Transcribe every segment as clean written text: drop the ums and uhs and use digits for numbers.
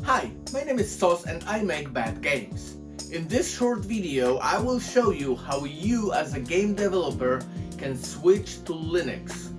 Hi, my name is Sos and I make bad games. In this short video, I will show you how you as a game developer can switch to Linux.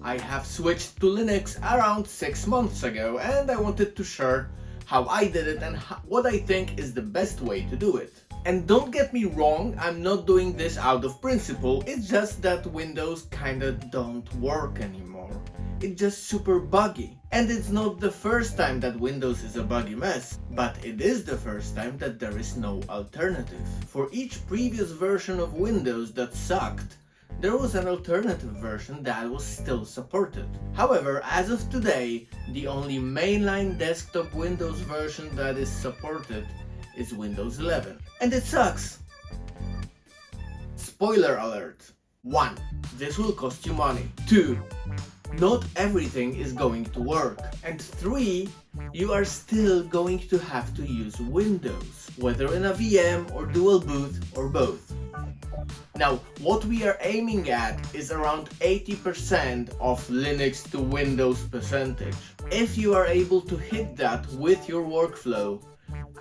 I have switched to Linux around 6 months ago and I wanted to share how I did it and what I think is the best way to do it. And don't get me wrong, I'm not doing this out of principle, it's just that Windows kinda don't work anymore. It's just super buggy. And it's not the first time that Windows is a buggy mess, but it is the first time that there is no alternative. For each previous version of Windows that sucked, there was an alternative version that was still supported. However, as of today, the only mainline desktop Windows version that is supported is Windows 11. And it sucks! Spoiler alert! 1. This will cost you money. 2. Not everything is going to work. And 3. You are still going to have to use Windows, whether in a VM or dual boot or both. Now, what we are aiming at is around 80% of Linux to Windows percentage. If you are able to hit that with your workflow,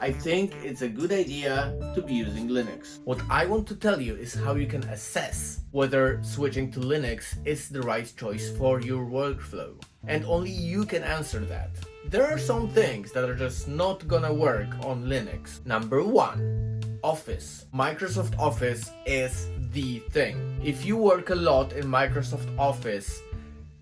I think it's a good idea to be using Linux. What I want to tell you is how you can assess whether switching to Linux is the right choice for your workflow. And only you can answer that. There are some things that are just not gonna work on Linux. Number 1. Office. Microsoft Office is the thing. If you work a lot in Microsoft Office,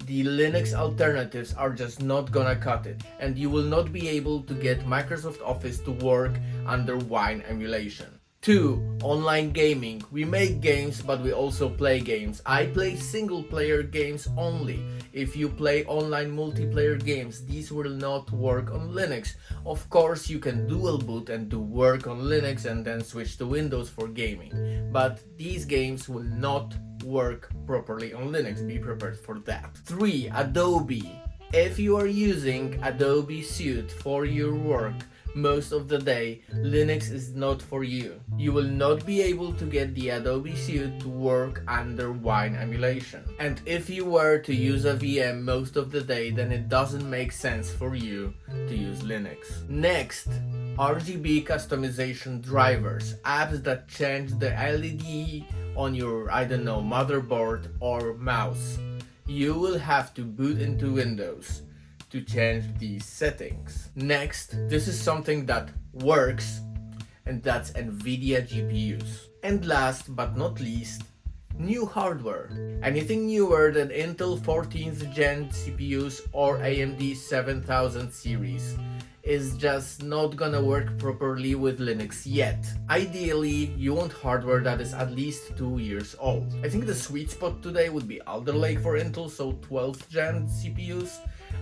the Linux alternatives are just not gonna cut it, and you will not be able to get Microsoft Office to work under Wine emulation. 2. Online gaming. We make games, but we also play games. I play single player games only. If you play online multiplayer games, these will not work on Linux. Of course, you can dual boot and do work on Linux and then switch to Windows for gaming, but these games will not work properly on Linux. Be prepared for that. 3. Adobe. If you are using Adobe Suite for your work most of the day, Linux is not for you. You will not be able to get the Adobe Suite to work under Wine emulation. And if you were to use a VM most of the day, then it doesn't make sense for you to use Linux. Next, RGB customization drivers, apps that change the LED on your, I don't know, motherboard or mouse. You will have to boot into Windows to change these settings. Next, this is something that works, and that's NVIDIA GPUs. And last but not least, new hardware. Anything newer than Intel 14th gen CPUs or AMD 7000 series is just not gonna work properly with Linux yet. Ideally, you want hardware that is at least 2 years old. I think the sweet spot today would be Alder Lake for Intel, so 12th gen CPUs,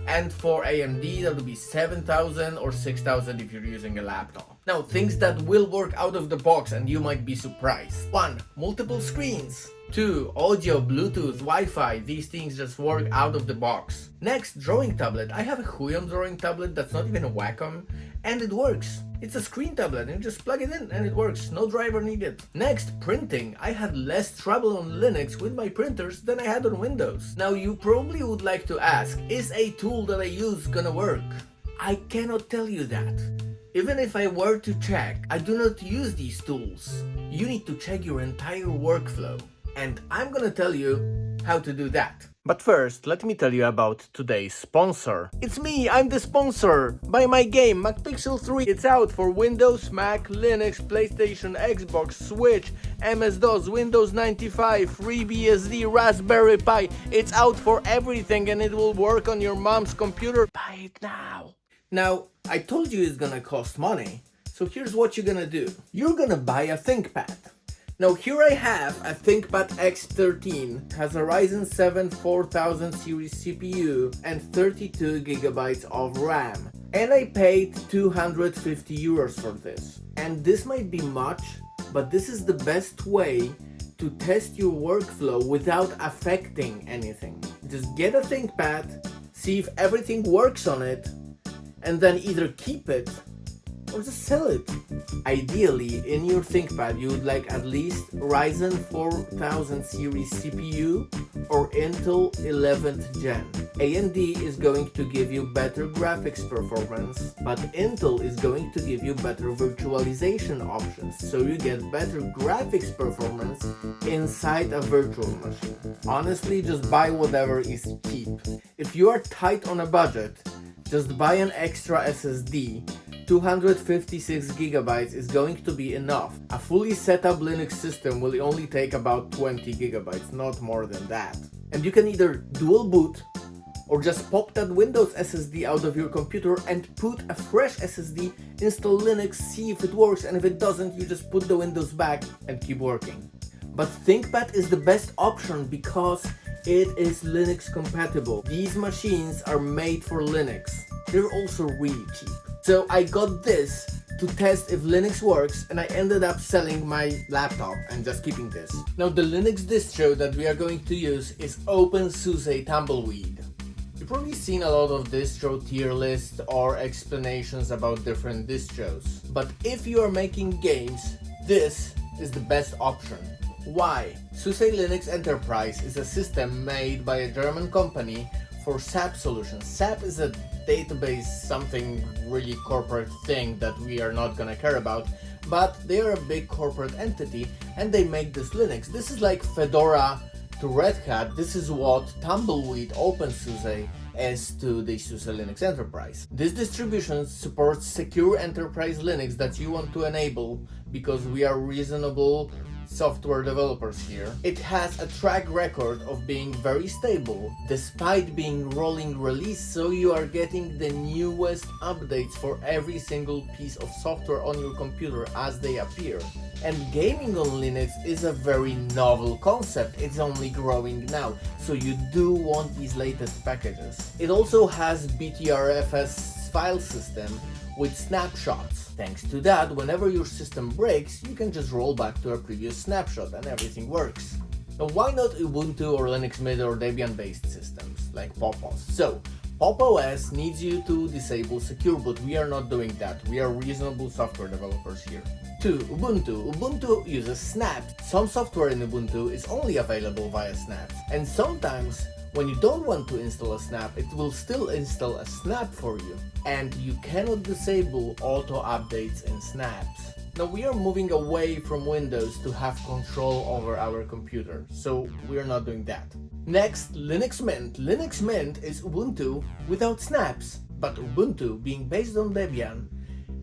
and for AMD that would be 7000 or 6000 if you're using a laptop. Now, things that will work out of the box and you might be surprised. 1. Multiple screens. 2. Audio, Bluetooth, Wi-Fi, these things just work out of the box. Next, drawing tablet. I have a Huion drawing tablet that's not even a Wacom, and it works. It's a screen tablet, and you just plug it in and it works, no driver needed. Next, printing. I had less trouble on Linux with my printers than I had on Windows. Now you probably would like to ask, is a tool that I use gonna work? I cannot tell you that. Even if I were to check, I do not use these tools. You need to check your entire workflow. And I'm gonna tell you how to do that. But first, let me tell you about today's sponsor. It's me, I'm the sponsor! Buy my game, MacPixel 3. It's out for Windows, Mac, Linux, PlayStation, Xbox, Switch, MS-DOS, Windows 95, FreeBSD, Raspberry Pi. It's out for everything and it will work on your mom's computer. Buy it now! Now, I told you it's gonna cost money, so here's what you're gonna do. You're gonna buy a ThinkPad. Now here I have a ThinkPad X13, has a Ryzen 7 4000 series CPU and 32 GB of RAM. And I paid 250 euros for this. And this might be much, but this is the best way to test your workflow without affecting anything. Just get a ThinkPad, see if everything works on it, and then either keep it or just sell it. Ideally, in your ThinkPad, you would like at least Ryzen 4000 series CPU or Intel 11th Gen. AMD is going to give you better graphics performance, but Intel is going to give you better virtualization options, so you get better graphics performance inside a virtual machine. Honestly, just buy whatever is cheap. If you are tight on a budget, just buy an extra SSD. 256 gigabytes is going to be enough. A fully set up Linux system will only take about 20 gigabytes, not more than that. And you can either dual boot or just pop that Windows SSD out of your computer and put a fresh SSD, install Linux, see if it works, and if it doesn't, you just put the Windows back and keep working. But ThinkPad is the best option because it is Linux compatible. These machines are made for Linux. They're also really cheap. So I got this to test if Linux works, and I ended up selling my laptop and just keeping this. Now the Linux distro that we are going to use is OpenSUSE Tumbleweed. You've probably seen a lot of distro tier lists or explanations about different distros. But if you are making games, this is the best option. Why? SUSE Linux Enterprise is a system made by a German company for SAP solutions. SAP is a database, something really corporate thing that we are not gonna care about, but they are a big corporate entity and they make this Linux. This is like Fedora to Red Hat. This is what Tumbleweed OpenSUSE is to the SUSE Linux Enterprise. This distribution supports secure enterprise Linux that you want to enable because we are reasonable software developers here. It has a track record of being very stable despite being rolling release, so you are getting the newest updates for every single piece of software on your computer as they appear. And gaming on Linux is a very novel concept. It's only growing now, so you do want these latest packages. It also has BTRFS file system with snapshots. Thanks to that, whenever your system breaks, you can just roll back to a previous snapshot and everything works. Now why not Ubuntu or Linux Mint or Debian based systems like Pop!OS? So, Pop!OS needs you to disable secure boot. We are not doing that. We are reasonable software developers here. 2. Ubuntu. Ubuntu uses snaps. Some software in Ubuntu is only available via snaps. And sometimes when you don't want to install a snap, it will still install a snap for you. And you cannot disable auto updates in snaps. Now we are moving away from Windows to have control over our computer, so we are not doing that. Next, Linux Mint. Linux Mint is Ubuntu without snaps, but Ubuntu, being based on Debian,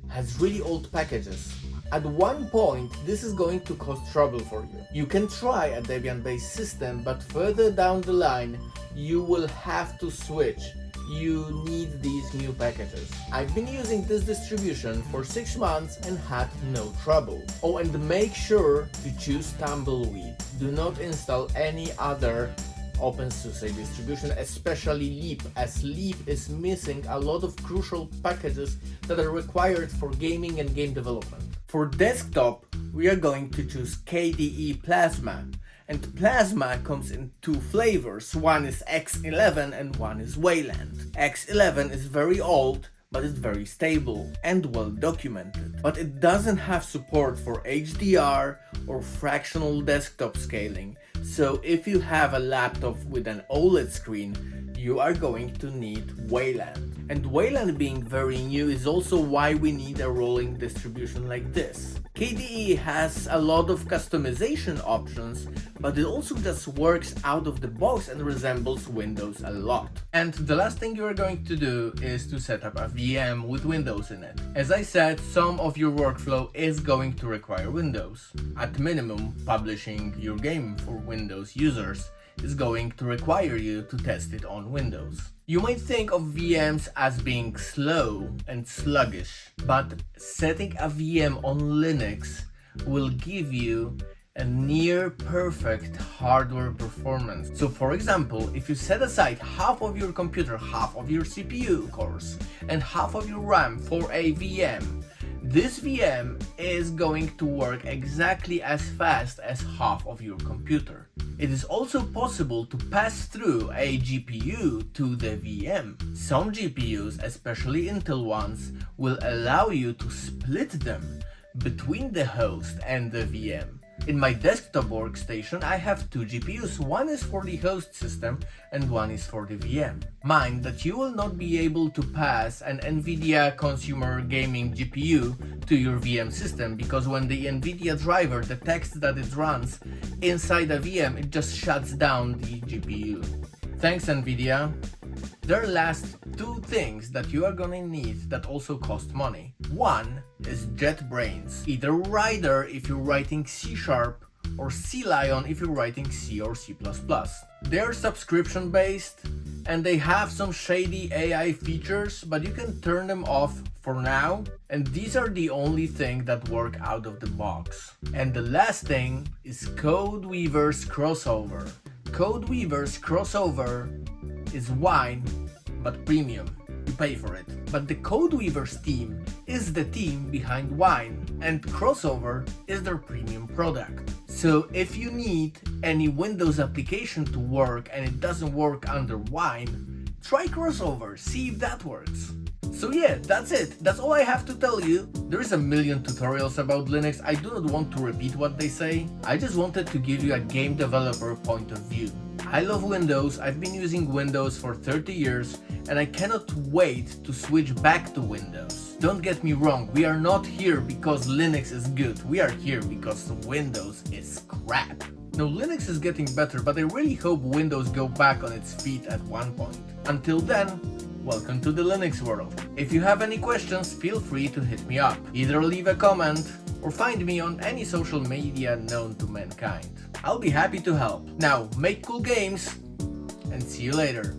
has really old packages. At one point, this is going to cause trouble for you. You can try a Debian-based system, but further down the line, you will have to switch. You need these new packages. I've been using this distribution for 6 months and had no trouble. Oh, and make sure to choose Tumbleweed. Do not install any other OpenSUSE distribution, especially Leap, as Leap is missing a lot of crucial packages that are required for gaming and game development. For desktop, we are going to choose KDE Plasma. And Plasma comes in 2 flavors. One is X11 and one is Wayland. X11 is very old, but it's very stable and well documented. But it doesn't have support for HDR or fractional desktop scaling. So if you have a laptop with an OLED screen, you are going to need Wayland. And Wayland being very new is also why we need a rolling distribution like this. KDE has a lot of customization options, but it also just works out of the box and resembles Windows a lot. And the last thing you are going to do is to set up a VM with Windows in it. As I said, some of your workflow is going to require Windows. At minimum, publishing your game for Windows users is going to require you to test it on Windows. You might think of VMs as being slow and sluggish, but setting a VM on Linux will give you a near perfect hardware performance. So for example, if you set aside half of your computer, half of your CPU cores, and half of your RAM for a VM, this VM is going to work exactly as fast as half of your computer. It is also possible to pass through a GPU to the VM. Some GPUs, especially Intel ones, will allow you to split them between the host and the VM. In my desktop workstation, I have two GPUs. One is for the host system and one is for the VM. Mind that you will not be able to pass an NVIDIA consumer gaming GPU to your VM system, because when the NVIDIA driver detects that it runs inside a VM, it just shuts down the GPU. Thanks, NVIDIA. There are last two things that you are gonna need that also cost money. One is JetBrains, either Rider if you're writing C# or CLion if you're writing C or C++. They're subscription based and they have some shady AI features, but you can turn them off for now, and these are the only thing that work out of the box. And the last thing is Codeweaver's Crossover. Codeweaver's Crossover is wine, but premium. You pay for it. But the Codeweaver's team is the team behind Wine, and Crossover is their premium product. So if you need any Windows application to work and it doesn't work under Wine, try Crossover, see if that works. So yeah, that's it. That's all I have to tell you. There is a million tutorials about Linux. I do not want to repeat what they say. I just wanted to give you a game developer point of view. I love Windows. I've been using Windows for 30 years and I cannot wait to switch back to Windows. Don't get me wrong, we are not here because Linux is good. We are here because Windows is crap. No, Linux is getting better, but I really hope Windows go back on its feet at one point. Until then, welcome to the Linux world. If you have any questions, feel free to hit me up. Either leave a comment or find me on any social media known to mankind. I'll be happy to help. Now, make cool games and see you later.